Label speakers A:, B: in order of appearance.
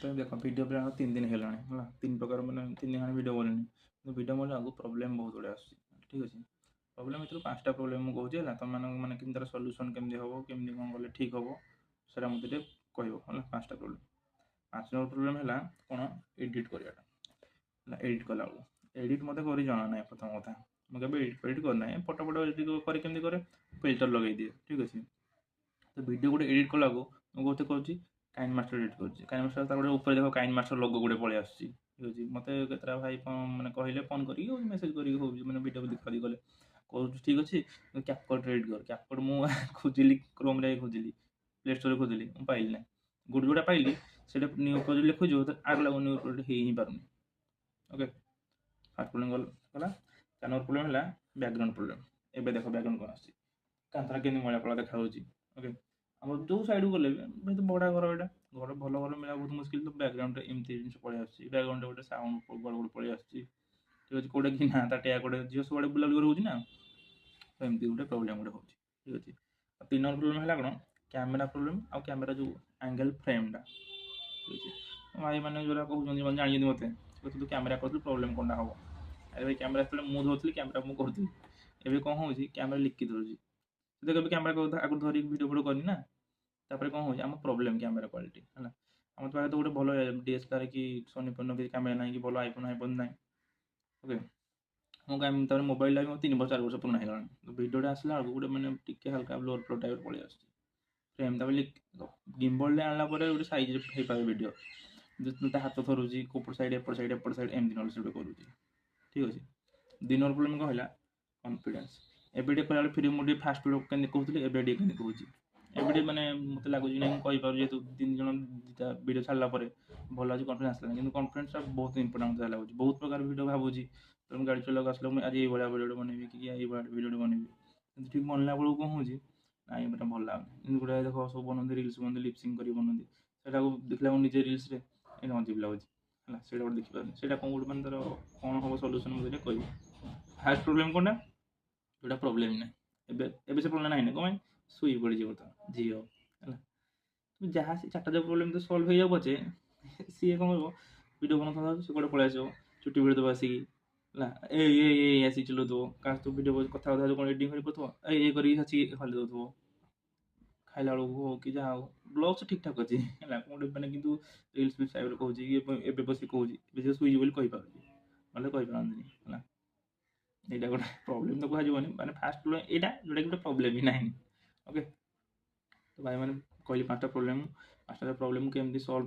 A: तो देख वीडियो पे 3 दिन है 3 प्रकार मैंने 3 खान वीडियो बोलेनि तो वीडियो बोले आगे प्रोब्लेम बहुत गुड़े आस ठीक अच्छे प्रोब्लेम भर 5टा प्रोब्लेम मुझे है तुम मैंने कि तार सल्यूसन केमती हम केमती कौन कले ठीक हम से मतलब कह 5टा प्रोब्लेम 5 नंबर प्रोब्लेम है कौन एडिट कराटा एडिट कला एडिट मत कर जाना ना प्रथम कथा मुझे एडिट करना है फटो फटो एडिट करके करे फिल्टर लगे दिए ठीक अच्छे तो वीडियो गोटे एडिट कला मुझे कौन काइन मास्टर एडिट कर काइन मास्टर गोटे ऊपर देख काइन मास्टर लोगो गोटे पलि आस ठीक अच्छे मत केतटा भाई मैंने कहले फोन कर मेसेज कर मैंने वीडियो देखा गले कर ठीक अच्छे कैपकट एडिट कर कैपकट मुझे खोजिली क्रोम रे खोजिली प्ले स्टोर खोजिली पाइली ना गोटे जोटा पाइली से न्यू प्रोजेक्ट लिखुच आग लगो न्यू प्रोजेक्ट हो ही पार ओके फास्ट प्रोब्लेम गला 4 नंबर प्रोब्लेम है बैकग्राउंड प्रोब्लेम एवं देख बैकग्राउंड कौन आस कांथरा के मळा कला देखा ओके आम जो साइड को गले भी तो बड़ा घर यहाँ घर भल घर मिला बहुत मुश्किल तो बैकग्राउंड एमती जिन पलि आस बैकग्राउंड गोटे साउंड बड़ बड़ पलि आस ठीक अच्छे कौटे कि ना टा गोटे झील सब बुलाबुली रोचे ना तो एमती गोटे प्रोब्लेम गोटे हो ठीक अच्छे 3 नंबर प्रोब्लेम है कौन कैमेरा प्रोब्लेम आ कैमेरा जो एंगल फ्रेमटा ठीक अच्छे भाई मैंने जो कहते जानी मत तू कैमेरा कर प्रोब्लेम कौन हम अरे भाई कैमेरा मुझे धरती कैमेरा मुझे करूँ एवं कौन हो कैमेरा लिखी धरुची तो कभी कैमेरा आगे धरिक वीडियो फोटो करनी ना तापर कौन हो आम प्रोब्लेम कैमेरा क्वालिटी है आम पाखे तो गोटे भल डीएसएलआर कि सोनी फोन कि कैमेरा ना कि भल आईफोन आईफोन ना ओके मुझे मोबाइल भी 3 वर्ष 4 वर्ष पुराना है तो वीडियो आसला गोटे मैंने टी हल्का लोअर फ्लो टाइप पलि आस फ्रेम गिम्बल आनला गोटे सैज हो पाए वीडियो जो हाथ थरुची कोपट साइड एपट साइड एमती ना से करुँच ठीक अच्छे 2 नंबर प्रोब्लेम कौन है कॉन्फिडेंस एवं कला फिर मुझे फास्ट वीडियो के कहूँ एवं के कहूँ एवं मैंने मत लगुच ना कहीपर जेहतु 3 जन दुटा वीडियो छाड़ा भल आज कन्फिडेंस आसला कि कन्फिडेंस बहुत इंपोर्टाट मत लगुच बहुत प्रकार वीडियो भावुँ तुम गाड़ी चलाक आस आज ये भाया वीडियो बनैबी कि ये वीडियो बनैबी ठीक बनला बेलू कौन हो ना मतलब भल लगुनि गोटे देख सब बनाते रिल्स बनाते लिपसिंग कर बनाते से देखला निजे रिल्स अजीब लगुच है से गोटे देखिपारे से कौन गोटे मैंने तार कौन हम सल्यूसन मुझे कह फास्ट प्रोब्लेम कौन जोटा प्रोब्लेम ना एवं से प्रोब्लेम ना कौन शुई पड़ी बर्तमान झील है तुम जहाँ से 4टा जो प्रोब्लेम तो सल्व हो जाओ पचे सी कौन कर वीडियो बना से कौटे पलि आस चुट्टी भिड़ दब आसिक ये आसिक चलो दो का तो वीडियो कथा कौन एडिटिंग कर ये खाली दो खाला बेलू कि जहाँ हो ब्लग्स ठीक ठाक अच्छे है कौटे मैंने कि रिल्स फिल्स टाइप कहूँ ये बस कहूँ शुई बोली कहीपर ना कहीपर है यहाँ गोटे प्रोब्लेम तो कहनी मैंने फास्ट प्रोब्लेम यहाँ जोटा गोटे प्रोब्लेम ही ना ओके तो भाई मैंने कहली 5टा प्रोब्लेम 5टा प्रोब्लेम केमती सल्व